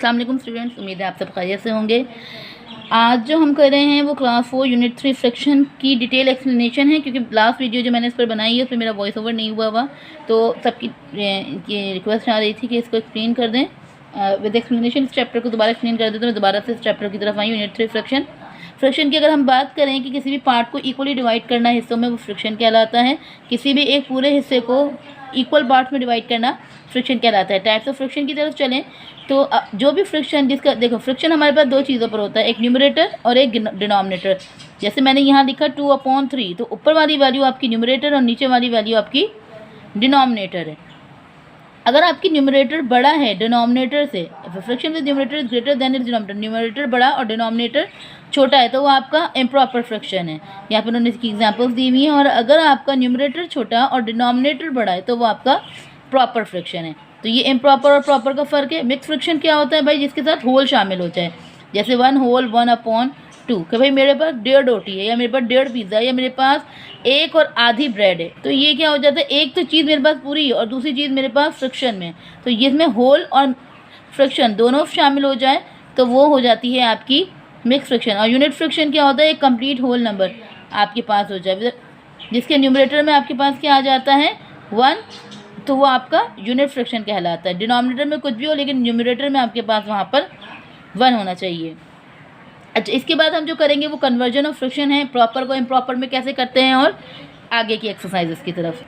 अस्सलाम वालेकुम स्टूडेंट्स, उम्मीद है आप सब खैरियत से होंगे। आज जो हम कर रहे हैं वो क्लास 4 यूनिट 3 फ्रैक्शन की डिटेल एक्सप्लेनेशन है, क्योंकि लास्ट वीडियो जो मैंने इस पर बनाई है उसमें मेरा वॉइस ओवर नहीं हुआ तो सबकी ये रिक्वेस्ट आ रही थी कि इसको एक्सप्लेन कर दें विद एक्सप्लेनेशन। इस चैप्टर को दोबारा एक्सप्लेन कर दें तो मैं दोबारा से इस चैप्टर की तरफ आई। यूनिट 3 फ्रैक्शन की अगर हम बात करें कि किसी भी पार्ट को इक्वली डिवाइड करना हिस्सों में, वो फ्रैक्शन कहलाता है। किसी भी एक पूरे हिस्से को इक्वल पार्ट में डिवाइड करना फ्रैक्शन कहलाता है। टाइप्स ऑफ फ्रैक्शन की तरफ चलें तो जो भी फ्रैक्शन जिसका देखो, फ्रैक्शन हमारे पास दो चीज़ों पर होता है, एक न्यूमरेटर और एक डिनोमिनेटर। जैसे मैंने यहाँ लिखा 2/3, तो ऊपर वाली वैल्यू आपकी न्यूमरेटर और नीचे वाली वैल्यू आपकी डिनोमिनेटर है। अगर आपकी न्यूमरेटर बड़ा है डिनोमिनेटर से, fraction with numerator is greater than it's denominator, numerator बड़ा और डिनोमिनेटर छोटा है तो वो आपका इम्प्रॉपर फ्रैक्शन है। यहाँ पर उन्होंने इसकी एग्जांपल्स दी हुई हैं। और अगर आपका न्यूमरेटर छोटा और डिनोमिनेटर बड़ा है तो वो आपका प्रॉपर फ्रैक्शन है। तो ये इम्प्रॉपर और प्रॉपर का फ़र्क है। मिक्स फ्रैक्शन क्या होता है भाई, जिसके साथ होल शामिल हो जाए, जैसे 1 होल 1/2 कि भाई मेरे पास 1.5 रोटी है, या मेरे पास 1.5 पिज़्ज़ा, या मेरे पास 1 और आधी ब्रेड है। तो ये क्या हो जाता है, एक तो चीज़ मेरे पास पूरी है और दूसरी चीज़ मेरे पास फ्रैक्शन में। तो इसमें होल और फ्रैक्शन दोनों शामिल हो जाए तो वो हो जाती है आपकी मिक्स फ्रैक्शन। और यूनिट फ्रैक्शन क्या होता है, एक कंप्लीट होल नंबर आपके पास हो जाए, जिसके न्यूमरेटर में आपके पास क्या आ जाता है 1, तो वो आपका यूनिट फ्रैक्शन कहलाता है। डिनोमिनेटर में कुछ भी हो लेकिन न्यूमरेटर में आपके पास वहाँ पर 1 होना चाहिए। अच्छा, इसके बाद हम जो करेंगे वो कन्वर्जन ऑफ फ्रैक्शन है, प्रॉपर को इम्प्रॉपर में कैसे करते हैं और आगे की एक्सरसाइजेस की तरफ।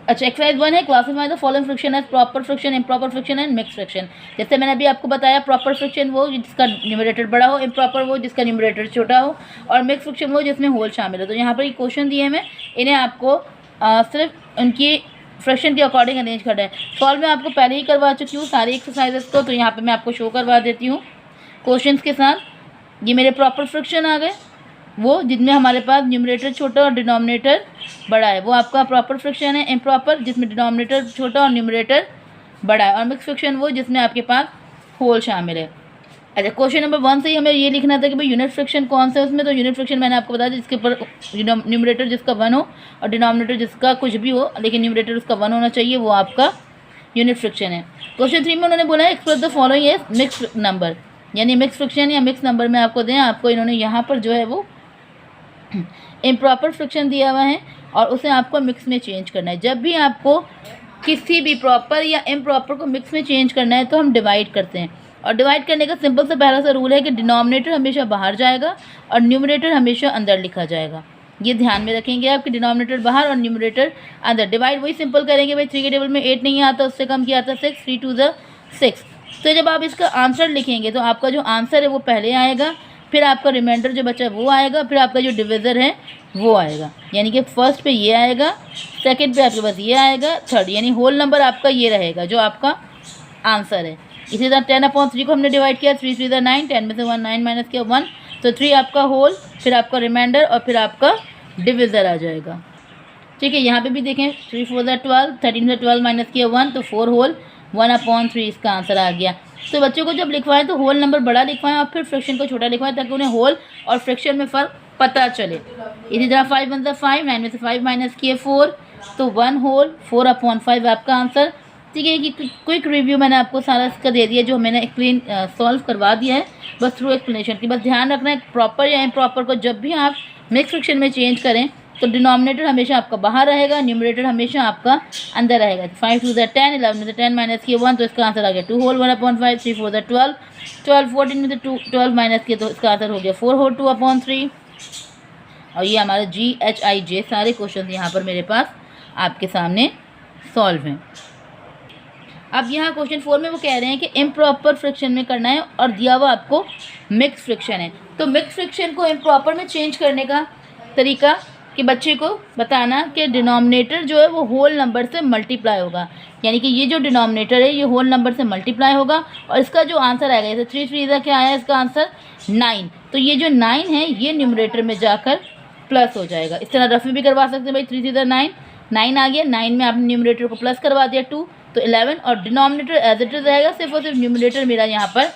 अच्छा, एक्सरसाइज 1 है classify the following fraction as proper fraction, improper fraction and mix fraction. जैसे मैंने अभी आपको बताया, प्रॉपर फ्रैक्शन वो जिसका न्यूमरेटर बड़ा हो, इम्प्रॉपर वो जिसका न्यूमरेटर छोटा हो, और मिक्स फ्रैक्शन वो जिसमें होल शामिल हो। तो यहाँ पर ये क्वेश्चन दिए हैं, इन्हें आपको सिर्फ उनकी फ्रैक्शन के अकॉर्डिंग अरेंज करना है। सॉल्व मैं आपको पहले ही करवा चुकी हूँ सारी एक्सरसाइजेस को, तो यहाँ पे मैं आपको शो करवा देती हूँ क्वेश्चंस के साथ। ये मेरे प्रॉपर फ्रैक्शन आ गए, वो जिनमें हमारे पास न्यूमरेटर छोटा और डिनोमिनेटर बड़ा है, वो आपका प्रॉपर फ्रैक्शन है। इम्प्रॉपर जिसमें डिनोमिनेटर छोटा और न्यूमरेटर बड़ा है। और मिक्स फ्रैक्शन वो जिसमें आपके पास होल शामिल है। अच्छा, क्वेश्चन नंबर 1 से ही हमें ये लिखना था कि भाई यूनिट फ्रैक्शन कौन सा है उसमें। तो यूनिट फ्रैक्शन मैंने आपको बताया जिसके ऊपर न्यूमरेटर जिसका 1 हो और डिनोमिनेटर जिसका कुछ भी हो लेकिन न्यूमरेटर उसका 1 होना चाहिए, वो आपका यूनिट फ्रैक्शन है। क्वेश्चन 3 में उन्होंने बोला है express the following as mix number, यानी मिक्स फ्रैक्शन या मिक्स नंबर में आपको दें। आपको इन्होंने यहाँ पर जो है वो इम्प्रॉपर फ्रैक्शन दिया हुआ है और उसे आपको मिक्स में चेंज करना है। जब भी आपको किसी भी प्रॉपर या इम्प्रॉपर को मिक्स में चेंज करना है तो हम डिवाइड करते हैं। और डिवाइड करने का सिंपल सा पहला सा रूल है कि डिनोमिनेटर हमेशा बाहर जाएगा और न्यूमरेटर हमेशा अंदर लिखा जाएगा। ये ध्यान में रखेंगे आप कि डिनोमिनेटर बाहर और न्यूमरेटर अंदर। डिवाइड वही सिंपल करेंगे भाई, 3 के टेबल में 8 नहीं आता, उससे कम किया आता 6, 3 2 6। तो जब आप इसका आंसर लिखेंगे तो आपका जो आंसर है वो पहले आएगा, फिर आपका रिमाइंडर जो बचा वो आएगा, फिर आपका जो डिविज़र है वो आएगा। यानी कि फर्स्ट पे ये आएगा, सेकंड पे आपके पास ये आएगा, थर्ड, यानी होल नंबर आपका ये रहेगा जो आपका आंसर है। इसी तरह 10/3 को हमने डिवाइड किया, 3 3 9, 10 में से 1 9 माइनस किया 1, तो 3 आपका होल, फिर आपका रिमाइंडर और फिर आपका डिविज़र आ जाएगा। ठीक है, यहाँ पे भी देखें 3 4 12, 13 में से 12 माइनस किया 1, तो 4 होल 1/3 इसका आंसर आ गया। तो बच्चों को जब लिखवाएं तो होल नंबर बड़ा लिखवाएं और फिर फ्रैक्शन को छोटा लिखवाएं, ताकि उन्हें होल और फ्रैक्शन में फ़र्क पता चले। इसी तरह 5 1 5, 9 में से 5 माइनस किए 4, तो 1 होल 4/5 आपका आंसर। ठीक है, कि क्विक रिव्यू मैंने आपको सारा इसका दे दिया, जो मैंने एक्सप्लेन सॉल्व करवा दिया है बस थ्रू एक्सप्लेनेशन की। बस ध्यान रखना है प्रॉपर या इम्प्रॉपर को जब भी आप मिक्स फ्रैक्शन में चेंज करें तो डिनोमिनेटर हमेशा आपका बाहर रहेगा, न्यूमरेटर हमेशा आपका अंदर रहेगा। 5 2 10, 11 में से 10 माइनस किए 1, तो इसका आंसर आ गया 2 होल 1/5, 3 4 12, 12 14 में से 12 माइनस किए तो इसका आंसर हो गया 4 होल 2/3। और ये हमारा GHIJ सारे क्वेश्चन यहाँ पर मेरे पास आपके सामने सॉल्व हैं। अब यहाँ क्वेश्चन 4 में वो कह रहे हैं कि इम्प्रॉपर फ्रैक्शन में करना है और दिया हुआ आपको मिक्स फ्रैक्शन है। तो मिक्स फ्रैक्शन को इम्प्रॉपर में चेंज करने का तरीका कि बच्चे को बताना कि डिनोमिनेटर जो है वो होल नंबर से मल्टीप्लाई होगा, यानी कि ये जो डिनोमिनेटर है ये होल नंबर से मल्टीप्लाई होगा और इसका जो आंसर आएगा, जैसे 3 3 क्या आया इसका आंसर 9, तो ये जो 9 है ये न्यूमरेटर में जाकर प्लस हो जाएगा। इस तरह रफ में भी करवा सकते हैं भाई, 3 3 9 आ गया, 9 में आपने न्यूमरेटर को प्लस करवा दिया 2, तो 11, और डिनोमिनेटर एज इट इज़ रहेगा, सिर्फ और सिर्फ न्यूमरेटर मेरा यहाँ पर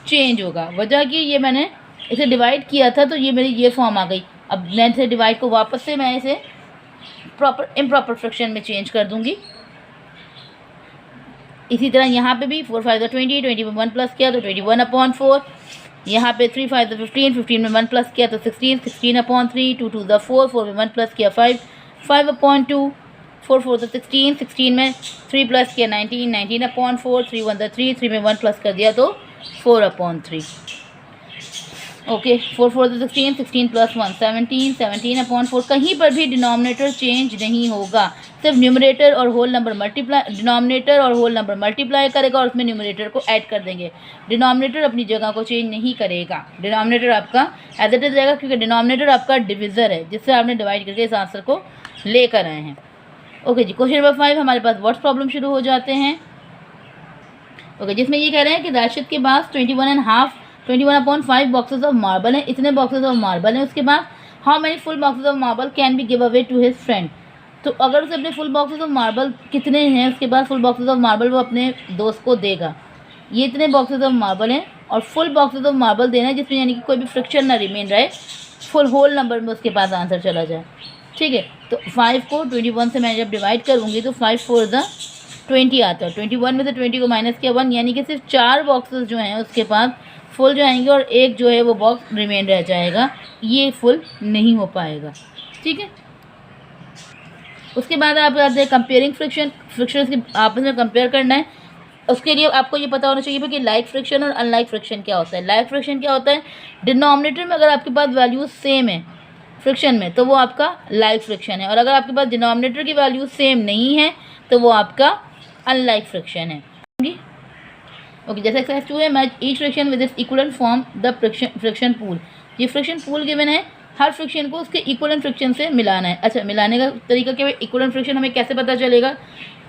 चेंज होगा। वजह कि ये मैंने इसे डिवाइड किया था तो ये मेरी ये फॉर्म आ गई। अब मैं इसे डिवाइड को वापस से मैं इसे प्रॉपर इम्प्रॉपर फ्रैक्शन में चेंज कर दूंगी। इसी तरह यहाँ पे भी 4 5 20, 20 में 1 प्लस किया तो 21/4। यहाँ पे 3 5 15, 15 में 1 प्लस किया तो 16, 16/3, 2 2 4, 4 में 1 प्लस किया 5, 5/2, 4 4 16, 16 में 3 प्लस किया 19, 19/4, 3 1 3, 3 में 1 प्लस कर दिया तो 4/3। Okay, 4 4 16, 16 plus 1 17, 17/4। कहीं पर भी डिनोमिनेटर चेंज नहीं होगा, सिर्फ न्यूमरेटर और होल नंबर मल्टीप्लाई, डिनोमिनेटर और होल नंबर मल्टीप्लाई करेगा और उसमें न्यूमरेटर को ऐड कर देंगे। डिनोमिनेटर अपनी जगह को चेंज नहीं करेगा, डिनोमिनेटर आपका एज इट इज रहेगा, क्योंकि डिनोमिनेटर आपका डिविज़र है जिससे आपने डिवाइड करके इस आंसर को लेकर आए हैं। ओके जी, क्वेश्चन नंबर 5 हमारे पास वर्ड्स प्रॉब्लम शुरू हो जाते हैं। ओके, जिसमें ये कह रहे हैं कि राशिद के पास 21/5 बॉक्सेस ऑफ मार्बल है, इतने बॉक्सेस ऑफ मार्बल हैं उसके पास। How many full boxes of marble can be give away to his friend. तो अगर उसे अपने फुल बॉक्सेस ऑफ मार्बल कितने हैं उसके पास फुल बॉक्सेस ऑफ मार्बल वो अपने दोस्त को देगा। ये इतने बॉक्सेस ऑफ मार्बल हैं और फुल बॉक्सेस ऑफ मार्बल देना है जिसमें यानी कि कोई भी फ्रिक्शन ना रिमेन रहे, फुल होल नंबर में उसके पास आंसर चला जाए। ठीक है, तो 5 को 21 से मैं जब डिवाइड करूँगी तो 5 4 20 आता है। 21 में से 20 को माइनस किया 1, यानी कि सिर्फ 4 बॉक्सेस जो हैं उसके पास फुल जाएंगे और एक जो है वो बॉक्स रिमेन रह जाएगा, ये फुल नहीं हो पाएगा। ठीक है, उसके बाद आप आते हैं कंपेयरिंग फ्रिक्शन। फ्रिक्शन के आपस में कंपेयर करना है, उसके लिए आपको ये पता होना चाहिए कि लाइक फ्रिक्शन और अनलाइक फ्रिक्शन क्या होता है। लाइक फ्रिक्शन क्या होता है, डिनोमिनेटर में अगर आपके पास वैल्यूज सेम है फ्रिक्शन में तो वो आपका लाइक फ्रिक्शन है, और अगर आपके पास डिनोमिनेटर की वैल्यू सेम नहीं है तो वो आपका अनलाइक फ्रिक्शन है। ओके, जैसे एक्सरसाइज 2 है, match each friction with its equivalent form the friction pool. ये फ्रिक्शन पूल गिवन है, हर फ्रिक्शन को उसके इक्विवेलेंट फ्रिक्शन से मिलाना है। अच्छा, मिलाने का तरीका क्या है, इक्विवेलेंट फ्रिक्शन हमें कैसे पता चलेगा।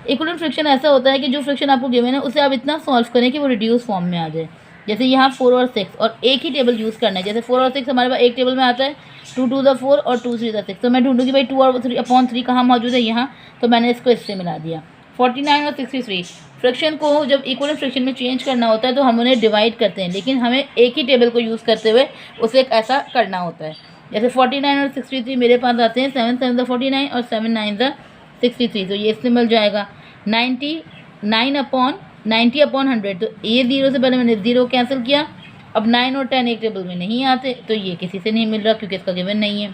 इक्विवेलेंट फ्रिक्शन ऐसा होता है कि जो फ्रिक्शन आपको गिवन है उसे आप इतना सॉल्व करें कि वो रिड्यूस फॉर्म में आ जाए। जैसे यहाँ 4 और 6 और एक ही टेबल यूज़ करना है। जैसे 4 और 6 हमारे पास एक टेबल में आता है, 2 2 4 और 2 3 6। तो मैं ढूंढूंगी भाई 2 और 3/3 कहाँ मौजूद है, यहाँ, तो मैंने इसको इससे मिला दिया। 49 और 63 फ्रिक्शन को जब इक्विवेलेंट फ्रिक्शन में चेंज करना होता है तो हम उन्हें डिवाइड करते हैं, लेकिन हमें एक ही टेबल को यूज़ करते हुए उसे एक ऐसा करना होता है। जैसे 49 और 63 मेरे पास आते हैं, 7 7 49 और 7 9 63, तो ये इससे मिल जाएगा 90/100। तो ये 0 से पहले मैंने 0 कैंसिल किया। अब 9 और 10 एक टेबल में नहीं आते तो ये किसी से नहीं मिल रहा क्योंकि इसका गिवन नहीं है।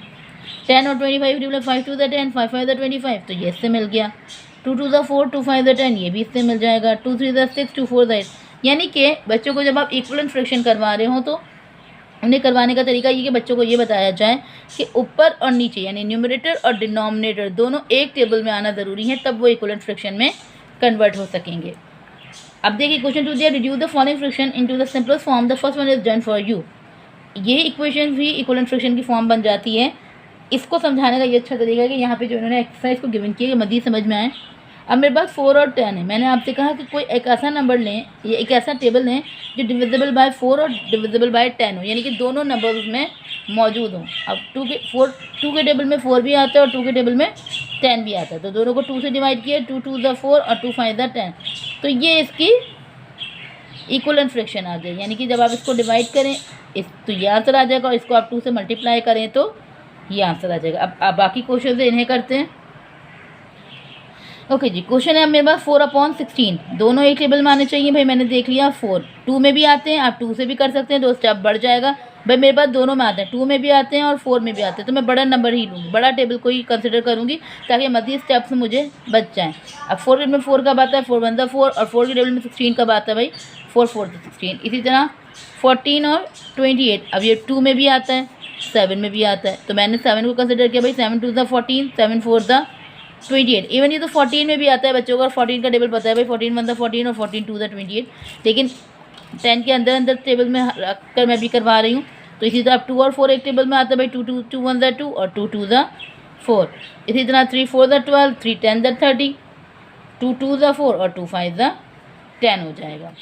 10 और 25 टेबल 5 2 10, 5 5 25, तो ये इससे मिल गया। 2 2 4, 2 5 10, ये भी इससे मिल जाएगा। 2 3 6, 2 4 8। यानी कि बच्चों को जब आप इक्विवेलेंट फ्रिक्शन करवा रहे हो तो उन्हें करवाने का तरीका ये कि बच्चों को ये बताया जाए कि ऊपर और नीचे यानी न्यूमरेटर और डिनोमिनेटर दोनों एक टेबल में आना ज़रूरी है, तब वो इक्विवेलेंट फ्रिक्शन में कन्वर्ट हो सकेंगे। अब देखिए क्वेश्चन 2 दिया, reduce the following friction into the simplest form, the first one is done for you. ये इक्वेशन भी इक्विवेलेंट फ्रिक्शन की फॉर्म बन जाती है। इसको समझाने का ये अच्छा तरीका है कि यहाँ पे जो इन्होंने एक्सरसाइज को गिवन किया है मज़ीद समझ में आए। अब मेरे पास 4 और 10 है, मैंने आपसे कहा कि कोई एक ऐसा नंबर लें, ये एक ऐसा टेबल लें जो डिविजिबल बाय 4 और डिविजिबल बाय 10 हो, यानी कि दोनों नंबर उसमें मौजूद हों। अब 2 के टेबल में 4 भी आता है और 2 के टेबल में 10 भी आता है, तो दोनों को 2 से डिवाइड किया, 2 2 4 और 2 5 10, तो ये इसकी इक्विवेलेंट फ्रिक्शन आ जाए। यानी कि जब आप इसको डिवाइड करें इस तो ये आंसर आ जाएगा और इसको आप 2 से मल्टीप्लाई करें तो ये आंसर आ जाएगा। अब बाकी क्वेश्चन से इन्हें करते हैं। ओके जी, क्वेश्चन है अब मेरे पास 4/16, दोनों एक टेबल में आने चाहिए। भाई मैंने देख लिया 4 2 में भी आते हैं, आप 2 से भी कर सकते हैं, 2 स्टेप बढ़ जाएगा। भाई मेरे पास दोनों में आते हैं, 2 में भी आते हैं और 4 में भी आते हैं, तो मैं बड़ा नंबर ही लूँगी, बड़ा टेबल को ही कंसिडर करूँगी ताकि मज़ीद स्टेप्स मुझे बच जाएँ। अब 4 के टेबल में 4 कब आता है, 4 1 4, और 4 के टेबल में 16 कब आता है भाई, 4 4 16। इसी तरह 14 और 28, अब ये 2 में भी आता है, 7 में भी आता है, तो मैंने 7 को कंसिडर किया। भाई 7 2 14, 7 4 28। इवन ये तो 14 में भी आता है बच्चों को, और 14 का टेबल पता है भाई, 14 1 14 और 14 2 28, लेकिन 10 के अंदर अंदर टेबल में रख कर मैं भी करवा रही हूँ। तो इसी तरह 2 और 4 एक टेबल में आता है भाई, 2 2 2 1 2 और 2 2 4। इसी तरह 3 4 12, 3 10 30, 2 2 4 और 2 5 10 हो जाएगा।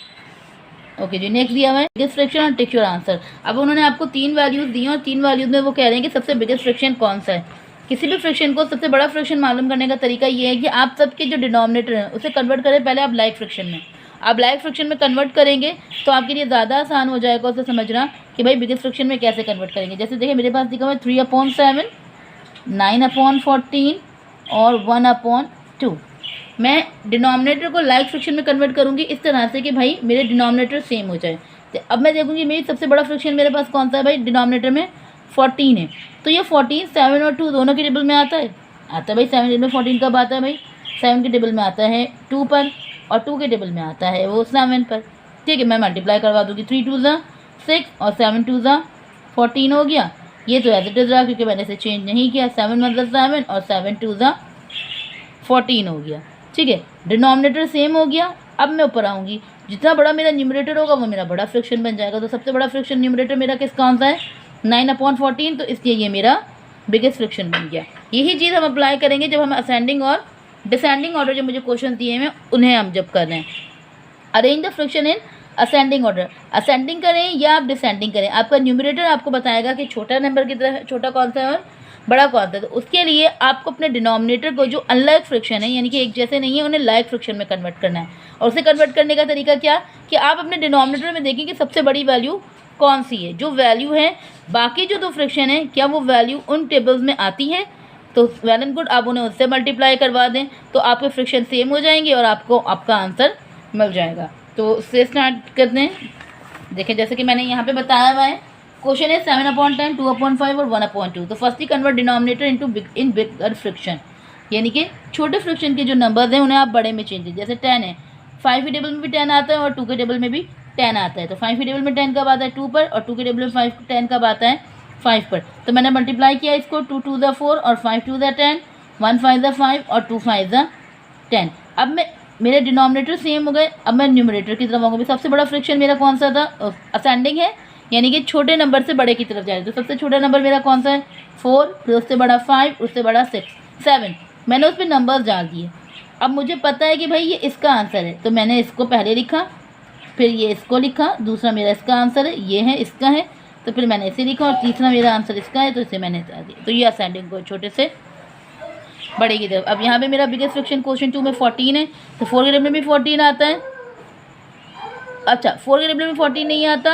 ओके जी, नेक्स्ट दिया हुआ है बिगेस्ट फ्रिक्शन और टिक योर आंसर। अब उन्होंने आपको 3 वैल्यूज़ दी हैं और 3 वैल्यूज़ में वो कह रहे हैं कि सबसे बिगेस्ट फ्रिक्शन कौन सा है। किसी भी फ्रिक्शन को सबसे बड़ा फ्रिक्शन मालूम करने का तरीका ये है कि आप सबके जो डिनोमिनेटर है उसे कन्वर्ट करें पहले आप लाइक फ्रिक्शन में। आप लाइक फ्रिक्शन में कन्वर्ट करेंगे तो आपके लिए ज़्यादा आसान हो जाएगा उसे समझना कि भाई बिगेस्ट फ्रिक्शन में कैसे कन्वर्ट करेंगे। जैसे देखिए मेरे पास दिखा हुआ है 3/7, 9/14 और 1/2। मैं डिनोमिनेटर को लाइक फ्रैक्शन में कन्वर्ट करूँगी इस तरह से कि भाई मेरे डिनोमिनेटर सेम हो जाए। तो अब मैं देखूँगी मेरी सबसे बड़ा फ्रैक्शन मेरे पास कौन सा है भाई, डिनोमिनेटर में 14 है। तो ये 14 7 और 2 दोनों के टेबल में आता है भाई। 7 में 14 कब आता है भाई, 7 के टेबल में आता है 2 पर, और 2 के टेबल में आता है वो 7 पर। ठीक है, मैं मल्टीप्लाई करवा दूँगी, 3 2 ज़ा 6 और 7 2 ज़ा 14 हो गया। ये तो एज इट इज़ रहा क्योंकि मैंने इसे चेंज नहीं किया। 7 मतलब 7 और 7 2 ज़ा 14 हो गया। ठीक है, डिनोमिनेटर सेम हो गया। अब मैं ऊपर आऊँगी, जितना बड़ा मेरा न्यूमरेटर होगा वो मेरा बड़ा फ्रैक्शन बन जाएगा। तो सबसे बड़ा फ्रैक्शन न्यूमरेटर मेरा किस कौन सा है, 9/14, तो इसलिए ये मेरा बिगेस्ट फ्रैक्शन बन गया। यही चीज़ हम अप्लाई करेंगे जब हम असेंडिंग और डिसेंडिंग ऑर्डर जो मुझे क्वेश्चन दिए हैं उन्हें हम जब कर रहे हैं। Arrange the fraction in ascending order, ascending करें या आप डिसेंडिंग करें, आपका न्यूमरेटर आपको बताएगा कि छोटा नंबर की तरह छोटा कौन सा है और बड़ा कौन सा है। तो उसके लिए आपको अपने डिनोमिनेटर को जो अनलाइक फ्रैक्शन है यानी कि एक जैसे नहीं है उन्हें लाइक फ्रैक्शन में कन्वर्ट करना है। और उसे कन्वर्ट करने का तरीका क्या कि आप अपने डिनोमिनेटर में देखें कि सबसे बड़ी वैल्यू कौन सी है, जो वैल्यू है बाकी जो दो फ्रैक्शन है क्या वो वैल्यू उन टेबल्स में आती है, तो वेल एंड गुड, आप उन्हें उससे मल्टीप्लाई करवा दें तो आपके फ्रैक्शन सेम हो जाएंगे और आपको आपका आंसर मिल जाएगा। तो उससे स्टार्ट करते हैं। देखें जैसे कि मैंने यहाँ पे बताया हुआ है, क्वेश्चन है 7/10, 2/5 और 1/2। तो फर्स्टली कन्वर्ट डिनोमिनेटर इन बिगर फ्रैक्शन, यानी कि छोटे फ्रैक्शन के जो नंबर्स हैं उन्हें आप बड़े में चेंज, जैसे 10 है, 5 के टेबल में भी 10 आता है और 2 के टेबल में भी 10 आता है। तो 5 के टेबल में 10 कब आता है 2 पर, और 2 के टेबल में 10 कब आता है 5 पर। तो मैंने मल्टीप्लाई किया इसको, 2 2 ज़ा 4 और 5 2 ज़ा 10, 1 5 ज़ा 5 और 2 5 ज़ा 10। अब मैं मेरे डिनोमिनेटर सेम हो गए। अब मैं न्यूमरेटर की तरफ आऊँगी। सबसे बड़ा फ्रैक्शन मेरा कौन सा था, असेंडिंग है, यानी कि छोटे नंबर से बड़े की तरफ जाए। तो सबसे छोटा नंबर मेरा कौन सा है 4, फिर उससे बड़ा 5, उससे बड़ा 6 7। मैंने उस पर नंबर्स डाल दिए। अब मुझे पता है कि भाई ये इसका आंसर है, तो मैंने इसको पहले लिखा, फिर ये इसको लिखा, दूसरा मेरा इसका आंसर है, ये है इसका है, तो फिर मैंने इसे लिखा, और तीसरा मेरा आंसर इसका है तो इसे मैंने हटा दिया। तो ये असेंडिंग को छोटे से बड़े की तरफ। अब यहाँ पे मेरा बिगेस्ट फ्रैक्शन क्वेश्चन 2 में 14 है, तो 4 के टेबल में भी 14 आता है। अच्छा, 4 के टेबल में 14 नहीं आता,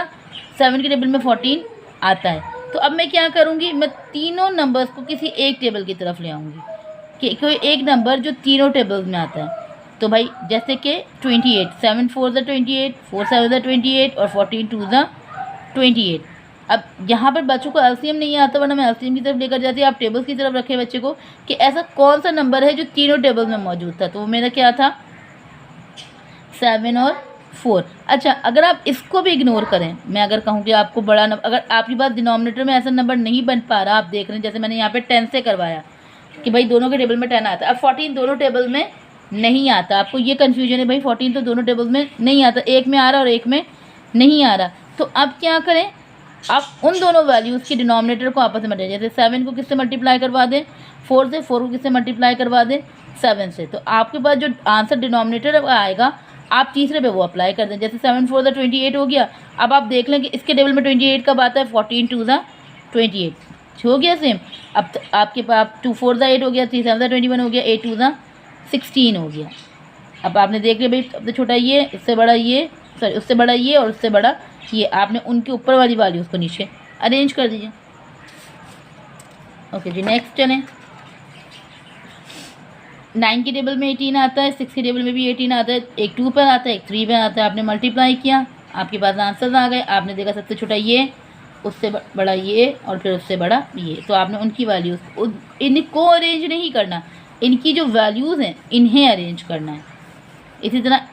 7 के टेबल में 14 आता है। तो अब मैं क्या करूँगी, मैं तीनों नंबर्स को किसी एक टेबल की तरफ ले आऊँगी कि कोई एक नंबर जो तीनों टेबल्स में आता है। तो भाई जैसे कि 28, 7 4 ज़ा 28, 4 7 ज़ा 28 और 14 2 ज़ा 28। अब यहाँ पर बच्चों को एलसीएम नहीं आता, वरना मैं एलसीएम की तरफ लेकर जाती। आप टेबल्स की तरफ रखे बच्चे को कि ऐसा कौन सा नंबर है जो तीनों टेबल्स में मौजूद था। तो वो मेरा क्या था 7 और 4। अच्छा, अगर आप इसको भी इग्नोर करें, मैं अगर कहूँ कि आपको बड़ा नंबर, अगर आपके पास डिनोमिनेटर में ऐसा नंबर नहीं बन पा रहा, आप देख रहे हैं जैसे मैंने यहाँ पे 10 से करवाया कि भाई दोनों के टेबल में 10 आता है। अब 14 दोनों टेबल में नहीं आता, आपको ये कन्फ्यूजन है भाई 14 तो दोनों टेबल में नहीं आता, एक में आ रहा और एक में नहीं आ रहा। तो आप क्या करें, आप उन दोनों वैल्यूज़ के डिनोमिनेटर को आपस में मल्टीप्लाई, जैसे 7 को किससे मल्टीप्लाई करवा दें 4 से, 4 को किससे मल्टीप्लाई करवा दें 7 से। तो आपके पास जो आंसर डिनोमिनेटर आएगा आप तीसरे पे वो अप्लाई कर दें। जैसे 7 4 ज़ा 28 हो गया। अब आप देख लें कि इसके टेबल में 28 कब आता है, 14 2 ज़ा 28 हो गया सेम। अब आपके पास 2 4 ज़ा 8 हो गया, 3 7 ज़ा 21 हो गया, 8 2 ज़ा 16 हो गया। अब आपने देख लिया भाई सबसे छोटा ये, इससे बड़ा ये, सॉरी उससे बड़ा ये और उससे बड़ा ये, आपने उनके ऊपर वाली वैल्यूज़ को नीचे अरेंज कर दीजिए। ओके जी, नेक्स्ट चलें। 9 के टेबल में 18 आता है, 6 के टेबल में भी 18 आता है, एक 2 पर आता है, एक 3 पर आता है। आपने मल्टीप्लाई किया, आपके पास आंसर आ गए। आपने देखा सबसे छोटा ये, उससे बड़ा ये और फिर उससे बड़ा ये। तो आपने उनकी वैल्यूज़, इनको अरेंज नहीं करना, इनकी जो वैल्यूज़ हैं इन्हें अरेंज करना है। इसी तरह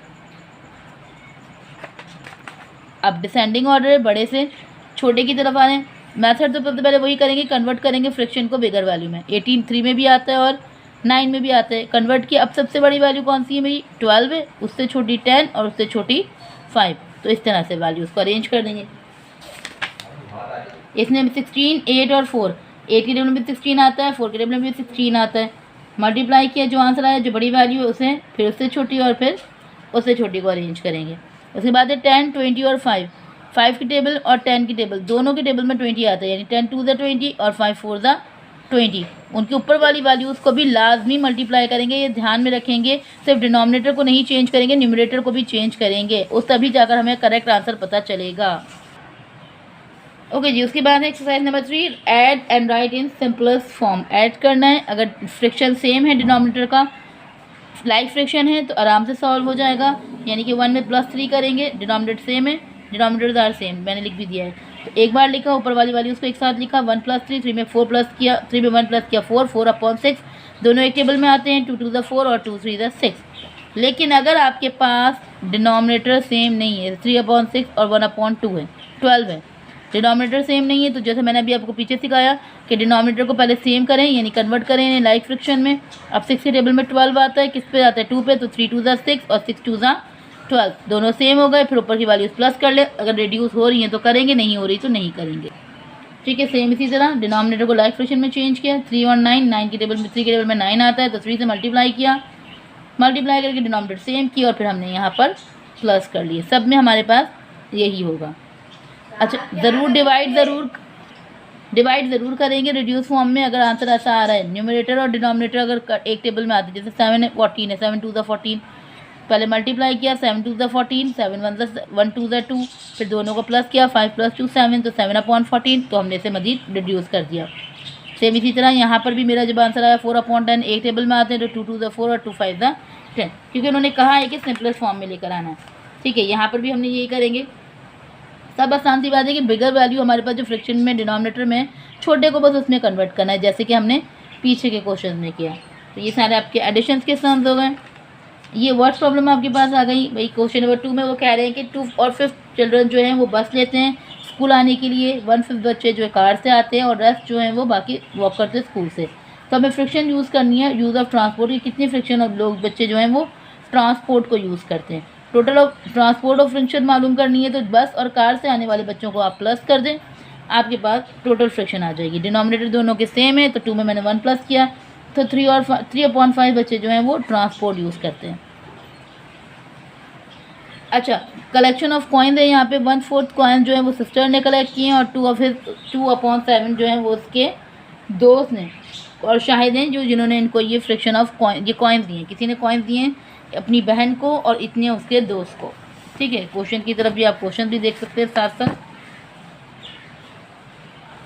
अब डिसेंडिंग ऑर्डर है, बड़े से छोटे की तरफ आ रहे हैं। मेथड तो सबसे पहले वही करेंगे, कन्वर्ट करेंगे फ्रैक्शन को बिगर वैल्यू में। 18 3 में भी आता है और 9 में भी आता है। कन्वर्ट किया, अब सबसे बड़ी वैल्यू कौन सी है मेरी 12 है, उससे छोटी 10 और उससे छोटी 5। तो इस तरह से वैल्यूज़ को अरेंज कर देंगे। इसमें 16 8 और 4, 8 के टेबल में भी 16 आता है, 4 के टेबल में भी 16 आता है। मल्टीप्लाई किया, जो आंसर आया, जो बड़ी वैल्यू है उसे, फिर उससे छोटी और फिर उससे छोटी को अरेंज करेंगे। उसके बाद है 10 20 और 5, 5 की टेबल और 10 की टेबल, दोनों के टेबल में 20 आता है, यानी 10 2 ज़ा 20 और 5 4 ज़ा 20। उनके ऊपर वाली वैल्यूज़ को भी लाजमी मल्टीप्लाई करेंगे, ये ध्यान में रखेंगे। सिर्फ डिनोमिनेटर को नहीं चेंज करेंगे, न्यूमरेटर को भी चेंज करेंगे, उस तभी जाकर हमें करेक्ट आंसर पता चलेगा। ओके जी, उसके बाद है exercise number 3, add and right in simplest form. Add करना है, अगर फ्रैक्शन सेम है डिनोमिनेटर का लाइक फ्रैक्शन है तो आराम से सॉल्व हो जाएगा, यानी कि 1 में +3 करेंगे, डिनोमिनेटर सेम है, डिनोमिनेटर्स आर सेम, मैंने लिख भी दिया है। तो एक बार लिखा, ऊपर वाली वैल्यूज़ को एक साथ लिखा, 1 + 3, 3 में 4 प्लस किया, 3 में 1 प्लस किया 4, 4/6, दोनों एक टेबल में आते हैं, 2 2 4 और 2 3 6। लेकिन अगर आपके पास डिनोमिनेटर सेम नहीं है, 3/6 और 1/2 है, 12 है, डिनोमिनेटर सेम नहीं है, तो जैसे मैंने अभी आपको पीछे सिखाया कि डिनोमिनेटर को पहले सेम करें, यानी कन्वर्ट करें इन्हें लाइक फ्रैक्शन में। अब 6 के टेबल में 12 आता है, किस पे आता है, 2 पे, तो 3 2 6 और 6 2 12, दोनों सेम हो गए। फिर ऊपर की वैल्यूज़ प्लस कर ले, अगर रिड्यूस हो रही हैं तो करेंगे, नहीं हो रही तो नहीं करेंगे। ठीक है, सेम इसी तरह डिनोमिनेटर को लाइक फ्रैक्शन में चेंज किया, 3 और 9, 9 के टेबल में 3 के टेबल में 9 आता है, तो 3 से मल्टीप्लाई किया, मल्टीप्लाई करके डिनोमिनेटर सेम किया और फिर हमने यहाँ पर प्लस कर लिए। सब में हमारे पास यही होगा। अच्छा, ज़रूर डिवाइड ज़रूर करेंगे रिड्यूस फॉर्म में, अगर आंसर ऐसा आ रहा है। न्यूमरेटर और डिनोमिनेटर अगर एक टेबल में आते हैं, जैसे 7 है 14 है, 7 2 14, पहले मल्टीप्लाई किया, 7 2 14, 7 1 2 2, फिर दोनों को प्लस किया, 5 + 2 7, तो 7/14, तो हमने इसे मज़ीद रिड्यूस कर दिया। सेम इसी तरह यहाँ पर भी मेरा जब आंसर आया 4/10, एक टेबल में आते हैं, तो 2 2 4 और 2 5 10, क्योंकि उन्होंने कहा है कि सिंपलेस्ट फॉर्म में लेकर आना है। ठीक है, यहाँ पर भी हमने यही करेंगे। सब आसान सी बात है कि बिगर वैल्यू हमारे पास जो फ्रैक्शन में डिनोमिनेटर में, छोटे को बस उसमें कन्वर्ट करना है, जैसे कि हमने पीछे के क्वेश्चन में किया। तो ये सारे आपके एडिशंस के सम्स हो गए। ये वर्ड प्रॉब्लम आपके पास आ गई भाई। क्वेश्चन नंबर 2 में वो कह रहे हैं कि 2 और 5 चिल्ड्रन जो हैं वो बस लेते हैं स्कूल आने के लिए, 1/5 बच्चे जो है कार से आते हैं और रेस्ट जो हैं वो बाकी वॉक करते हैं स्कूल से। तो हमें फ्रिक्शन यूज़ करनी है, यूज़ ऑफ ट्रांसपोर्ट की, कितनी फ्रिक्शन ऑफ लोग बच्चे जो हैं वो ट्रांसपोर्ट को यूज़ करते हैं। Total of transport of friction मालूम करनी है, तो बस और कार से आने वाले बच्चों को आप प्लस कर दें, आपके पास टोटल फ्रिक्शन आ जाएगी। डिनोमिनेटर दोनों के सेम है, तो 2 में मैंने 1 प्लस किया, तो 3/5 बच्चे जो हैं वो ट्रांसपोर्ट यूज़ करते हैं। अच्छा, कलेक्शन ऑफ कॉइन है यहाँ पे, 1/4 कॉइन जो है वो सिस्टर ने कलेक्ट किए हैं और 2/7 जो है वो उसके दोस्त ने और शाहिद हैं जिन्होंने इनको ये फ्रैक्शन ऑफ कॉइन, ये कॉइन दिए हैं। किसी ने कॉइन दिए हैं अपनी बहन को और इतने उसके दोस्त को। ठीक है, क्वेश्चन की तरफ भी आप क्वेश्चन भी देख सकते हैं साथ साथ।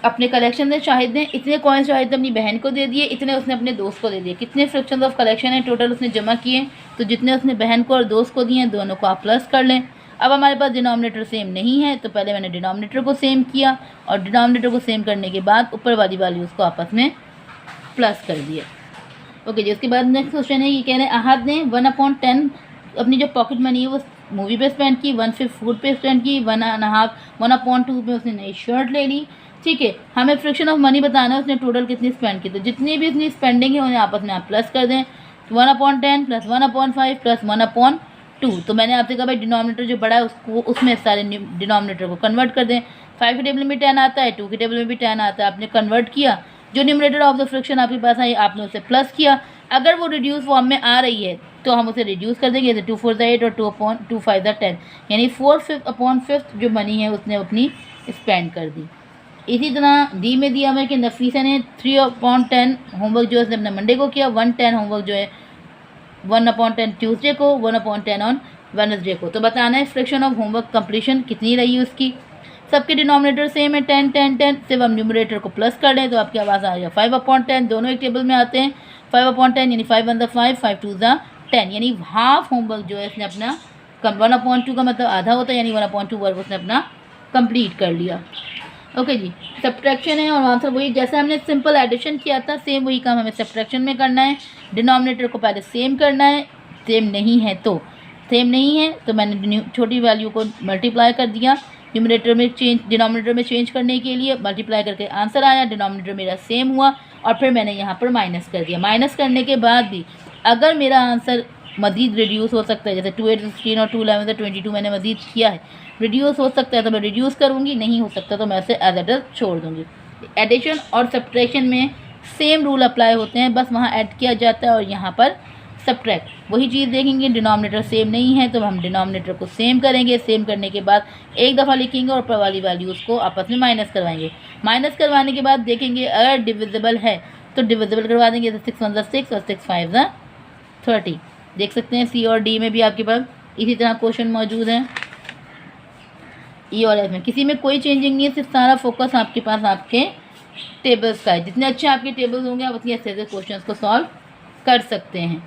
अपने कलेक्शन से शाहिद ने इतने कॉइन्स शाहिद ने अपनी बहन को दे दिए, इतने उसने अपने दोस्त को दे दिए। कितने फ्रैक्शन ऑफ कलेक्शन है टोटल उसने जमा किए, तो जितने उसने बहन को और दोस्त को दिए हैं दोनों को आप प्लस कर लें। अब हमारे पास डिनोमिनेटर सेम नहीं है, तो पहले मैंने डिनोमिनेटर को सेम किया और डिनोमिनेटर को सेम करने के बाद ऊपर वाली वैल्यूज़ को आपस में प्लस कर दिया। ओके जी, उसके बाद नेक्स्ट क्वेश्चन है, ये कह रहे हैं अहद ने 1/10 अपनी जो पॉकेट मनी है वो मूवी पे स्पेंड की, 1/5 फूड पे स्पेंड की, 1/2 में उसने नई शर्ट ले ली। ठीक है, हमें फ्रैक्शन ऑफ मनी बताना है उसने टोटल कितनी स्पेंड की, तो जितनी भी उसकी स्पेंडिंग है उन्हें आपस में आप प्लस कर दें। 1/10 + 1/5 + 1/2, तो मैंने आपसे कहा भाई डिनोमिनेटर जो बड़ा है उसको उसमें सारे डिनोमिनेटर को कन्वर्ट कर दें। 5 के टेबल में 10 आता है, 2 के टेबल में भी 10 आता है, आपने कन्वर्ट किया, जो न्यूमरेटर ऑफ द फ्रैक्शन आपके पास आई आपने उसे प्लस किया। अगर वो रिड्यूस फॉर्म में आ रही है तो हम उसे रिड्यूस कर देंगे, जैसे 2 4 8 और 2 5 10, यानी 4/5 जो मनी है उसने अपनी स्पेंड कर दी। इसी तरह डी में दिया हमें कि नफीसा ने 3/10 होमवर्क जो है उसने अपने मंडे को किया, 1/10 होमवर्क जो है 1/10 ट्यूसडे को, 1/10 ऑन वेडनेसडे को। तो बताना है फ्रैक्शन ऑफ होमवर्क कंप्लीशन कितनी रही उसकी। सबके डिनोमिनेटर सेम है 10 10 10, सिर्फ हम न्यूमरेटर को प्लस कर लें तो आपके पास आ जाएगा 5/10, दोनों एक टेबल में आते हैं। 5/10 यानी 5 1 5, 5 2 10, यानी हाफ होमवर्क जो है इसने अपना 1/2 का मतलब आधा होता है, यानी 1/2 वर्क उसने अपना कंप्लीट कर लिया। ओके जी, सब्ट्रैक्शन है और आंसर वही जैसे हमने सिंपल एडिशन किया था सेम वही काम हमें सब्ट्रैक्शन में करना है। डिनोमिनेटर को पहले सेम करना है, सेम नहीं है तो मैंने छोटी वैल्यू को मल्टीप्लाई कर दिया, न्यूमरेटर में चेंज डिनोमिनेटर में चेंज करने के लिए मल्टीप्लाई करके आंसर आया, डिनोमिनेटर मेरा सेम हुआ और फिर मैंने यहाँ पर माइनस कर दिया। माइनस करने के बाद भी अगर मेरा आंसर मज़ीद रिड्यूस हो सकता है, जैसे 2 8 16 और 2 11 22 मैंने मज़ीद किया है, रिड्यूस हो सकता है तो मैं रिड्यूस करूँगी, नहीं हो सकता तो मैं इसे एज इट इज छोड़ दूँगी। एडिशन और सब्ट्रैक्शन में सेम रूल अप्लाई होते हैं, बस वहाँ ऐड किया जाता है और यहाँ पर सब्ट्रैक्ट। वही चीज़ देखेंगे, डिनोमिनेटर सेम नहीं है तो हम डिनोमिनेटर को सेम करेंगे, सेम करने के बाद एक दफ़ा लिखेंगे और ऊपर वाली वैल्यूज़ को आपस में माइनस करवाएंगे। माइनस करवाने के बाद देखेंगे अगर डिविजिबल है तो डिविजिबल करवा देंगे, जैसे 6 1 6 और 6 5 30। देख सकते हैं सी और डी में भी आपके पास इसी तरह क्वेश्चन मौजूद हैं। ई और एफ में किसी में कोई चेंजिंग नहीं है, सिर्फ सारा फोकस आपके पास आपके टेबल्स का है। जितने अच्छे आपके टेबल्स होंगे आप उतनी अच्छे से क्वेश्चंस को सॉल्व कर सकते हैं।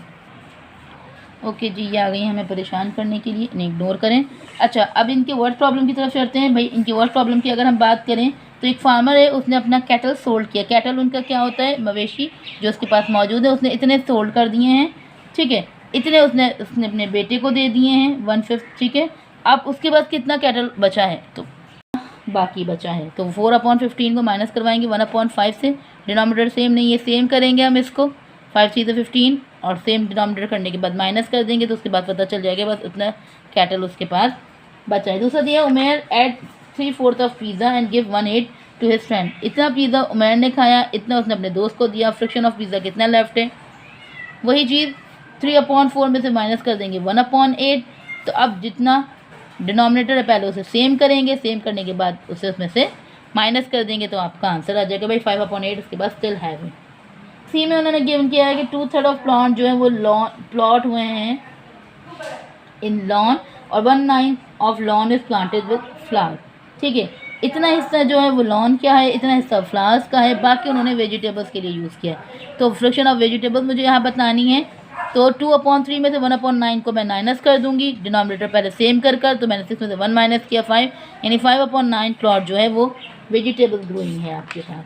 ओके जी, ये आ गई हमें परेशान करने के लिए, इन्हें इग्नोर करें। अच्छा, अब इनके वर्ड प्रॉब्लम की तरफ चलते हैं। भाई इनकी वर्ड प्रॉब्लम की अगर हम बात करें तो एक फार्मर है, उसने अपना कैटल सोल्ड किया। कैटल उनका क्या होता है, मवेशी जो उसके पास मौजूद है, उसने इतने सोल्ड कर दिए हैं, ठीक है। इतने उसने अपने बेटे को दे दिए हैं 1/5, ठीक है। अब उसके बाद कितना कैटल बचा है, तो बाकी बचा है, तो 4/15 को माइनस करवाएंगे 1/5 से। डिनोमिनेटर सेम नहीं है, सेम करेंगे हम इसको, 5 3 15 और सेम डिनोमिनेटर करने के बाद माइनस कर देंगे, तो उसके बाद पता चल जाएगा बस उतना कैटल उसके पास बचा है। दूसरा दिया, Umer ate 3/4 of pizza and give 1/8 to his friend. इतना पिज़्ज़ा उमेर ने खाया, इतना उसने अपने दोस्त को दिया। फ्रैक्शन ऑफ पिज़्ज़ा कितना लेफ्ट है, वही चीज़ 3/4 में से माइनस कर देंगे 1/8। तो अब जितना डिनोमिनेटर है पहले उसे सेम करेंगे, सेम करने के बाद उसे उसमें से माइनस कर देंगे, तो आपका आंसर आ जाएगा भाई 5/8। उसके बाद स्टिल हैव है। सी में उन्होंने गिवन किया है कि 2/3 ऑफ प्लांट जो है वो प्लॉट हुए हैं इन लॉन और 1/9 of lawn is planted with flower, ठीक है। इतना हिस्सा जो है वो लॉन क्या है, इतना हिस्सा फ्लावर्स का है, बाकी उन्होंने वेजिटेबल्स के लिए यूज़ किया है। तो फ्रैक्शन ऑफ वेजिटेबल्स मुझे यहाँ बतानी है, तो 2/3 में से 1/9 को मैं माइनस कर दूंगी। डिनोमिनेटर पहले सेम कर तो मैंने 6 में से 1 माइनस किया 5, यानी 5/9 प्लॉट जो है वो वेजिटेबल ग्रोइंग है आपके पास।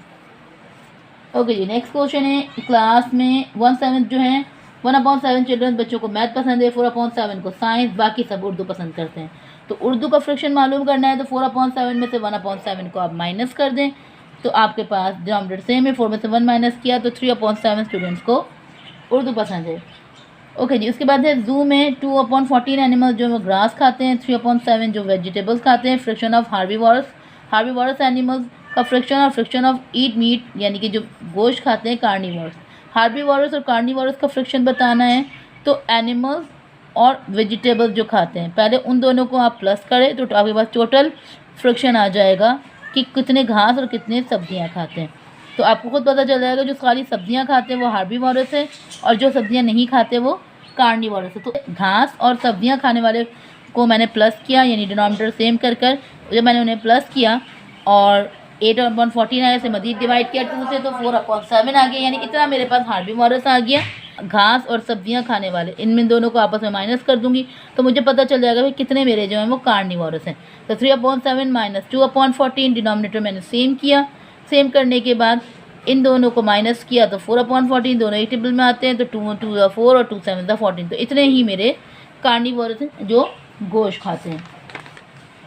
ओके जी, नेक्स्ट क्वेश्चन है। क्लास में 1/7 जो है 1/7 चिल्ड्रन बच्चों को मैथ पसंद है, 4/7 को साइंस, बाकी सब उर्दू पसंद करते हैं। तो उर्दू का फ्रैक्शन मालूम करना है, तो 4/7 में से 1/7 को आप माइनस कर दें, तो आपके पास डिनोमिनेटर सेम है। 4 में से 1 माइनस किया तो 3/7 स्टूडेंट्स को उर्दू पसंद है। ओके जी, उसके बाद है जू में 2/14 एनिमल्स जो वो ग्रास खाते हैं, 3/7 जो वेजिटेबल्स खाते हैं। फ्रैक्शन ऑफ हार्बीवोरस एनिमल्स का फ्रैक्शन और फ्रैक्शन ऑफ ईट मीट यानी कि जो गोश्त खाते हैं कार्निवोरस। हार्बीवोरस और कार्निवोरस का फ्रैक्शन बताना है, तो एनिमल्स और वेजिटेबल्स जो खाते हैं पहले उन दोनों को आप प्लस करें तो आपके पास टोटल फ्रैक्शन आ जाएगा कि कितने घास और कितने सब्जियां खाते हैं। तो आपको खुद पता चल जाएगा जो सारी सब्जियां खाते हैं वो हार्बीवोरस है और जो सब्जियां नहीं खाते वो कार्निवोरस है। तो घास और सब्जियां खाने वाले को मैंने प्लस किया, यानी डिनोमिनेटर सेम कर जब मैंने उन्हें प्लस किया और 8/14 आया से मज़ीद डिवाइड किया 2 से, तो 4/7 आ गया, यानी इतना मेरे पास हार्बीवोरस आ गया। घास और सब्जियां खाने वाले इनमें दोनों को आपस में माइनस कर दूंगी, तो मुझे पता चल जाएगा भाई कितने मेरे जो हैं वो कार्निवोरस हैं। तो 3/7 माइनस 2/14 डिनोमिनेटर मैंने सेम किया, सेम करने के बाद इन दोनों को माइनस किया तो 4/14 दोनों एक टेबल में आते हैं, तो 2 2 4 और 2 7 14, तो इतने ही मेरे कार्निवोरस हैं जो गोश्त खाते हैं।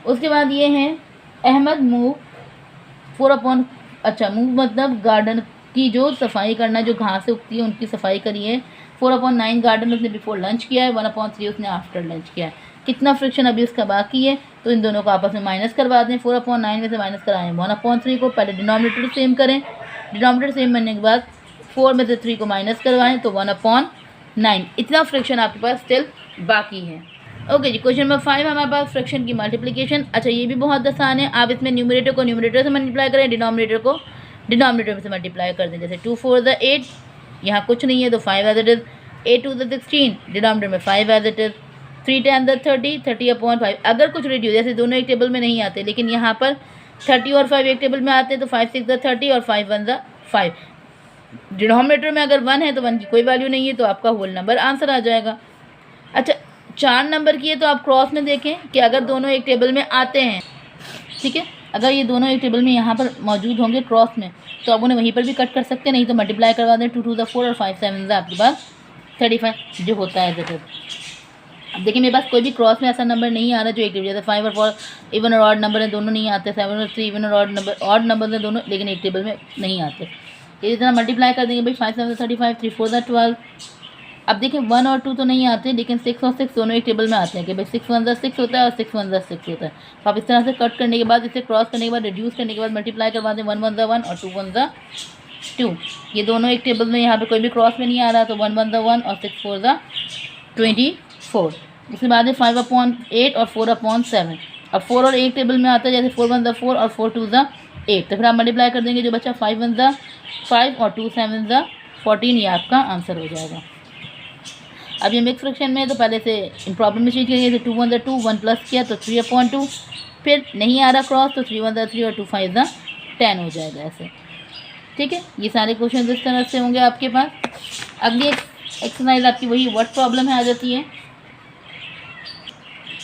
उसके बाद ये हैं अहमद मूव 4 मूव मतलब गार्डन की जो सफाई करना, जो घास उगती है उनकी सफाई करी है। 4/9 गार्डन उसने बिफोर लंच किया है, 1/3 उसने आफ्टर लंच किया है। कितना फ्रिक्शन अभी उसका बाकी है, तो इन दोनों को आपस में माइनस करवा दें। 4/9 में से माइनस कराएं 1/3 को, पहले डिनोमिनेटर सेम करें, डिनोमिनेटर सेम करने के बाद 4 में से 3 को माइनस करवाएं तो 1/9, इतना फ्रिक्शन आपके पास स्टिल बाकी है। ओके जी, क्वेश्चन नंबर 5 हमारे पास फ्रैक्शन की मल्टीप्लिकेशन। अच्छा, ये भी बहुत आसान है। आप इसमें न्यूमरेटर को न्यूमरेटर से मल्टीप्लाई करें, डिनोमिनेटर को डिनोमिनेटर से मल्टीप्लाई कर दें। जैसे 2 4 द 8, यहाँ कुछ नहीं है तो 5 as it is. 8 2 the 16, denominator में 5 एज इट इज़। 3 10 द 30, 30/5। अगर कुछ रिड्यूस, जैसे दोनों एक टेबल में नहीं आते, लेकिन यहाँ पर 30 और 5 एक टेबल में आते हैं, तो 5 6 द 30 और 5 1 द 5। डिनोमिनेटर में अगर 1 है तो 1 की कोई वैल्यू नहीं है, तो आपका होल नंबर आंसर आ जाएगा। अच्छा, 4 नंबर की है तो आप क्रॉस में देखें कि अगर दोनों एक टेबल में आते हैं, ठीक है, अगर ये दोनों एक टेबल में यहाँ पर मौजूद होंगे क्रॉस में, तो आप उन्हें वहीं पर भी कट कर सकते हैं, नहीं तो मल्टीप्लाई करवा दें। 2 2 द 4 और 5 7 आपके पास 35 जो होता है जब। अब देखिए मेरे पास कोई भी क्रॉस में ऐसा नंबर नहीं आ रहा जो एक टेबल, जैसे 5 और 4 इवन और ऑड नंबर है, दोनों नहीं आते। 7 और 3 इवन और ऑड नंबर है दोनों, लेकिन एक टेबल में नहीं आते। इसी तरह मल्टीप्लाई कर देंगे भाई 5 7 35, 3 4 द 12। अब देखिए 1 और 2 तो नहीं आते, लेकिन 6 और 6 दोनों एक टेबल में आते हैं कि भाई 6 1 द 6 होता है और 6 1 द 6 होता है। तो आप इस तरह से कट करने के बाद, इसे क्रॉस करने के बाद, रिड्यूस करने के बाद मल्टीप्लाई करवा दें 1 1 द 1 और 2 1 द 2। ये दोनों एक टेबल में, यहाँ पे कोई भी क्रॉस में नहीं आ रहा, तो 1 1 द 1 और 6 4 द 24। उसके बाद है 5/8 और 4/7। अब 4 और 1 टेबल में आता है, जैसे 4 1 द 4 और 4 2 द 8, तो फिर आप मल्टीप्लाई कर देंगे, जो बच्चा 5 1 द 5 और 2 7 द 14, ये आपका आंसर हो जाएगा। अब ये मिक्स फ्रैक्शन में है, तो पहले से इन प्रॉब्लम में चीज करेंगे, 2 1 द 2, 1 प्लस किया तो 3/2, फिर नहीं आ रहा क्रॉस तो 3 1 द 3 और 2 5 द 10 हो जाएगा ऐसे, ठीक है। ये सारे क्वेश्चन इस तरह से होंगे आपके पास। अगली एक एक्सरसाइज आपकी वही वर्ड प्रॉब्लम है आ जाती है।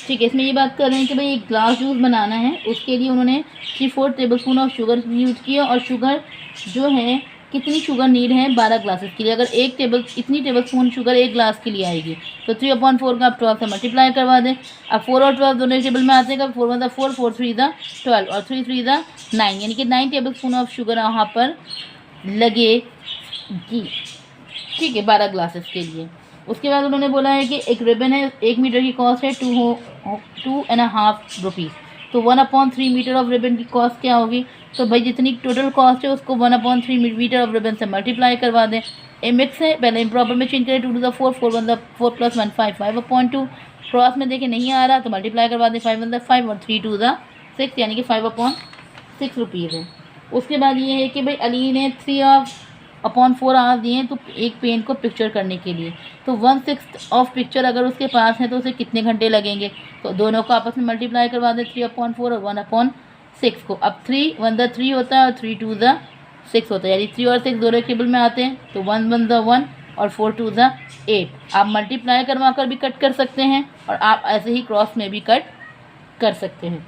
ठीक है, इसमें ये बात कर रहे हैं कि भाई एक ग्लास जूस बनाना है, उसके लिए उन्होंने 3/4 table spoon of sugar use किया, और शुगर जो है कितनी शुगर नीड है 12 ग्लासेस के लिए। अगर इतनी टेबल स्पून शुगर एक ग्लास के लिए आएगी तो 3/4 का आप 12 से मल्टीप्लाई करवा दें। अब 4 और 12 दोनों टेबल में आते हैं, 4 1 4 4 3 12 और 3 3 9, यानी कि 9 टेबल स्पून ऑफ शुगर यहाँ पर लगेगी। ठीक है, 12 ग्लासेस के लिए। उसके बाद उन्होंने बोला है कि एक रिबन है, 1 मीटर की कॉस्ट है 2.5 रुपीज़। तो 1/3 मीटर ऑफ रिबन की कॉस्ट क्या होगी? तो भाई जितनी टोटल कॉस्ट है उसको 1/3 मीटर ऑफ रिबन से मल्टीप्लाई करवा दें। ए मिक्स है, पहले इम्प्रॉपर में चेंज करें, 2 to the 4 4 1 4 + 1 5 5/2। क्रॉस में देखें नहीं आ रहा तो मल्टीप्लाई करवा दें, 5 1 5 और 3 2 6, यानी कि 5/6 रुपीज़ है। उसके बाद ये है कि भाई अली ने 3/4 आवर्स दिए हैं तो एक पेन को पिक्चर करने के लिए, तो 1/6 ऑफ पिक्चर अगर उसके पास है तो उसे कितने घंटे लगेंगे? तो दोनों को आपस में मल्टीप्लाई करवा दें, 3/4 और 1/6 को। अब 3 1 3 होता है और 3 2 6 होता है, यानी 3 और 6 दोनों टेबल में आते हैं, तो 1 1 1 और 4 2 8। आप मल्टीप्लाई करवा कर भी कट कर सकते हैं और आप ऐसे ही क्रॉस में भी कट कर सकते हैं।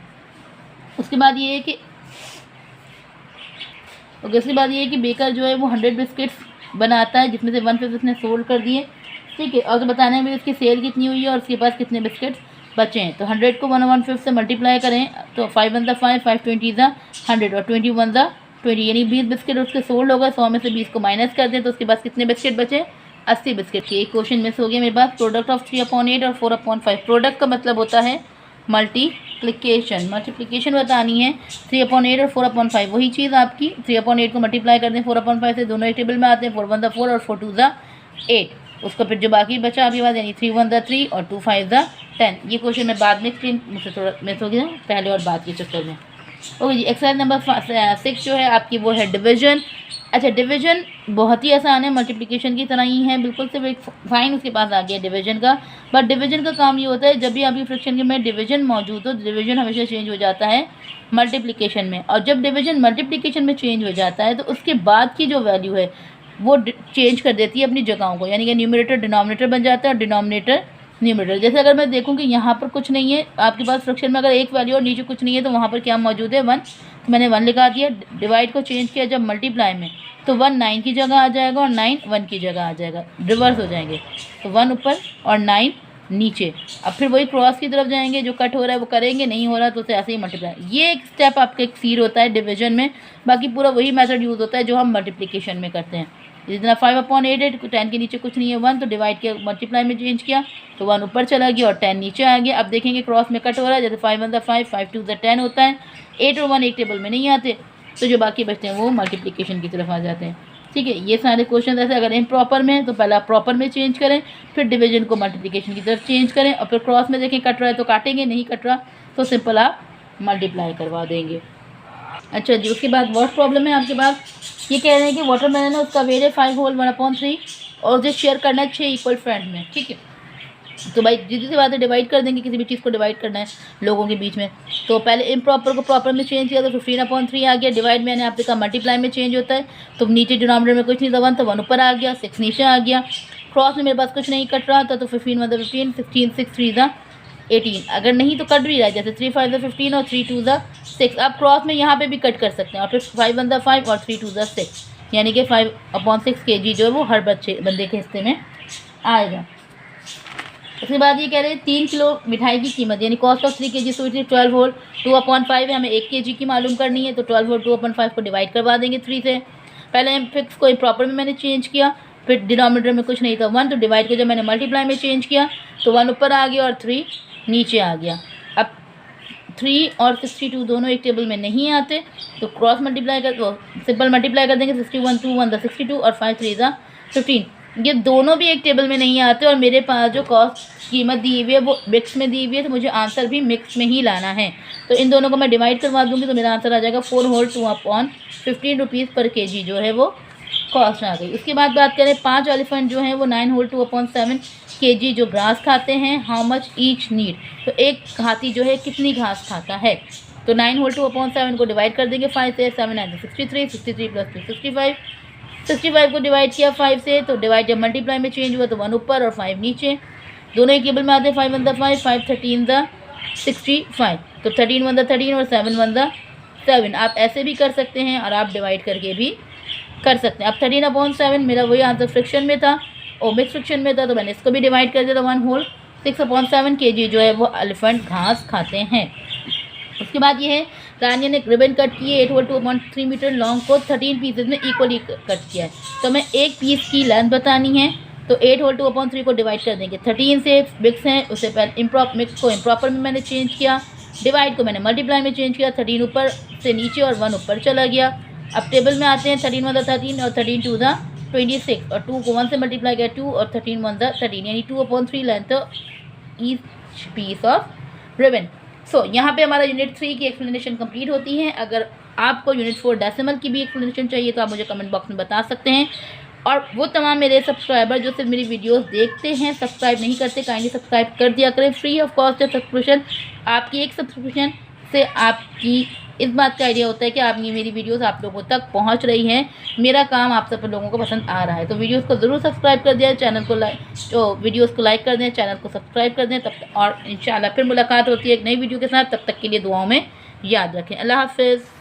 उसके बाद ये है कि बेकर जो है वो 100 बिस्किट्स बनाता है, जिसमें से 1/5 उसने सोल्ड कर दिए। ठीक है, और तो बताना है उसकी सेल कितनी हुई है और उसके पास कितने बिस्किट्स बचे हैं। तो 100 को 1/5 से मल्टीप्लाई करें तो 5 1 5 5 20 100 और 20 1 20, यानी 20 बिस्किट उसके सोल्ड होगा। 100 में से 20 को माइनस कर दें तो उसके पास कितने बिस्किट बचे? 80 बिस्किट के। एक क्वेश्चन मिस हो गया मेरे पास। प्रोडक्ट ऑफ 3/8 और 4/5। प्रोडक्ट का मतलब होता है मल्टीप्लिकेशन बतानी है। 3/8 और 4/5 वही चीज़ आपकी। 3/8 को मल्टीप्लाई कर दें 4/5 से, दोनों एक टेबल में आते हैं, 4 1 4 और 4 2 8। उसको फिर जो बाकी बचा आपके पास, यानी 3 1 3 और 2 5 10। ये क्वेश्चन मैं बाद में एक्सप्लेन, मुझसे थोड़ा मिस हो गया पहले और बाद के चक्कर में। ओके जी, एक्सरसाइज नंबर 6 जो है आपकी वो है डिवीजन। अच्छा, डिवीजन बहुत ही आसान है, मल्टीप्लिकेशन की तरह ही है बिल्कुल, सिर्फ एक साइन उसके पास आ गया डिवीजन का। बट डिवीजन का काम ये होता है जब भी आपकी फ्रैक्शन में डिवीजन मौजूद हो, डिवीजन हमेशा चेंज हो जाता है मल्टीप्लिकेशन में, और जब डिवीजन मल्टीप्लिकेशन में चेंज हो जाता है तो उसके बाद की जो वैल्यू है वो चेंज कर देती है अपनी जगहों को, यानी कि न्यूमरेटर डिनोमिनेटर बन जाता है और डिनोमिनेटर न्यूमरेटर। जैसे अगर मैं देखूं कि यहाँ पर कुछ नहीं है आपके पास फ्रैक्शन में, अगर एक वैल्यू और नीचे कुछ नहीं है तो वहाँ पर क्या मौजूद है? 1। तो मैंने 1 लिखा दिया। डिवाइड को चेंज किया जब मल्टीप्लाई में, तो 1 9 की जगह आ जाएगा और 9 1 की जगह आ जाएगा, रिवर्स हो जाएंगे। तो 1 ऊपर और 9 नीचे। अब फिर वही क्रॉस की तरफ जाएंगे, जो कट हो रहा है वो करेंगे, नहीं हो रहा तो उसे ऐसे ही मल्टीप्लाई। ये एक स्टेप आपका एक सीर होता है डिवीजन में, बाकी पूरा वही मेथड यूज़ होता है जो हम मल्टीप्लिकेशन में करते हैं। जितना 5/8 है, 10 के नीचे कुछ नहीं है 1, तो डिवाइड किया मल्टीप्लाई में चेंज किया तो 1 ऊपर चला गया और 10 नीचे आ गया। अब देखेंगे क्रॉस में कट हो रहा है, जैसे 5 1 5 5 2 10 होता है। 8 और 1 एक टेबल में नहीं आते, तो जो बाकी बचते हैं वो मल्टीप्लिकेशन की तरफ आ जाते हैं। ठीक है, ये सारे क्वेश्चन ऐसे अगर इम्प्रॉपर में है तो पहले आप प्रॉपर में चेंज करें, फिर डिवीजन को मल्टीप्लिकेशन की तरफ चेंज करें, और फिर क्रॉस में देखें कट रहा है तो काटेंगे, नहीं कट रहा तो सिंपल आप मल्टीप्लाई करवा देंगे। अच्छा जी, उसके बाद वर्ड प्रॉब्लम है आपके पास। ये कह रहे हैं कि वाटरमेलन है, उसका वेट है 5 होल 1/3 और उसे शेयर करना है 6 इक्वल फ्रेंड में। ठीक है, तो भाई सीधी सी बात है, डिवाइड कर देंगे, किसी भी चीज़ को डिवाइड करना है लोगों के बीच में। तो पहले इम्प्रॉपर को प्रॉपर में चेंज किया तो 15/3 आ गया। डिवाइड मैंने आपने कहा मल्टीप्लाई में चेंज होता है, तो नीचे डिनोमिनेटर में कुछ नहीं था 1, तो 1 ऊपर आ गया, 6 नीचे आ गया। क्रॉस में मेरे पास कुछ नहीं कट रहा था, तो 15 1 15, 16 6 3 18। अगर नहीं तो कट भी रहा है, जैसे 3 5 15 और 3 2 6। आप क्रॉस में यहाँ पे भी कट कर सकते हैं, और फिर 5 1 5 और 3 2 6, यानी कि 5/6 kg जो है वो हर बंदे के हिस्से में आएगा। उसके बाद ये कह रहे हैं 3 किलो मिठाई की कीमत, यानी cost of 3 kg sweet 12 whole 2/5 है, हमें 1 kg की मालूम करनी है, तो 12 होल 2/5 को डिवाइड करवा देंगे 3 से। पहले फिक्स को प्रॉपर में मैंने चेंज किया, फिर डिनोमिनेटर में कुछ नहीं था 1, तो डिवाइड को जब मैंने मल्टीप्लाई में चेंज किया तो 1 ऊपर आ गया और 3 नीचे आ गया। अब 3 और 62 दोनों एक टेबल में नहीं आते, तो क्रॉस मल्टीप्लाई कर दो, सिंपल मल्टीप्लाई कर देंगे। 61 2 1 62 और 5 3 15। ये दोनों भी एक टेबल में नहीं आते, और मेरे पास जो कॉस्ट कीमत दी हुई है वो मिक्स में दी हुई है, तो मुझे आंसर भी मिक्स में ही लाना है। तो इन दोनों को मैं डिवाइड करवा दूंगी तो मेरा आंसर आ जाएगा 4 होल 2/15 रुपीज़ पर kg जो है वो कॉस्ट आ गई। उसके बाद बात करें 5 एलिफेंट जो हैं वो 9 होल 2/7 kg जो घास खाते हैं, हाउ मच ईच नीड। तो एक हाथी जो है कितनी घास खाता है, तो 9 होल 2/7 को डिवाइड कर देंगे 5 से, 7 9 63 63 + 2 65। 65 को डिवाइड किया 5 से, तो डिवाइड जब मल्टीप्लाई में चेंज हुआ तो 1 ऊपर और 5 नीचे, दोनों एक टेबल में आते हैं। 5 1 5, 5 13 65, तो 13 1 13 और 7 1 7। आप ऐसे भी कर सकते हैं और आप डिवाइड करके भी कर सकते हैं। अब 13/7 मेरा वही आंसर फ्रिक्शन में था और मिक्स फ्रिक्शन में था, तो मैंने इसको भी डिवाइड कर दिया। तो 1 होल 6/7 kg जो है वो एलिफेंट घास खाते हैं। उसके बाद ये है रानिया ने रिबन कट किए 8 होल 2.3 मीटर लॉन्ग को 13 पीसेज में इक्वली कट किया है। तो हमें एक पीस की लेंथ बतानी है, तो 8 होल 2/3 को डिवाइड कर देंगे। 13 से मिक्स हैं, उससे पहले मिक्स को इम्प्रॉपर में मैंने चेंज किया, डिवाइड को मैंने मल्टीप्लाई में चेंज किया। 13 ऊपर से नीचे और 1 ऊपर चला गया। अब टेबल में आते हैं। 13 1 13 और 13 2 26 और 2 को 1 से मल्टीप्लाई किया 2 और 13 1 13, यानी 2/3 length each piece of ribbon. So यहाँ पे हमारा यूनिट 3 की एक्सप्लेनेशन कंप्लीट होती है। अगर आपको यूनिट 4 डेसिमल की भी एक्सप्लेनेशन चाहिए तो आप मुझे कमेंट बॉक्स में बता सकते हैं। और वो तमाम मेरे सब्सक्राइबर जो सिर्फ मेरी वीडियोस देखते हैं, सब्सक्राइब नहीं करते, काइंडली सब्सक्राइब कर दिया करें। फ्री ऑफ कॉस्ट है सब्सक्रिप्शन। आपकी एक सब्सक्रिप्शन से आपकी इस बात का आइडिया होता है कि आपकी मेरी वीडियोस आप लोगों तक पहुंच रही हैं, मेरा काम आप सब लोगों को पसंद आ रहा है। तो वीडियोस को ज़रूर सब्सक्राइब कर दिया, चैनल को वीडियोस को लाइक कर दें, चैनल को सब्सक्राइब कर दें। और इंशाल्लाह फिर मुलाकात होती है एक नई वीडियो के साथ। तब तक के लिए दुआओं में याद रखें। अल्लाह हाफ़िज़।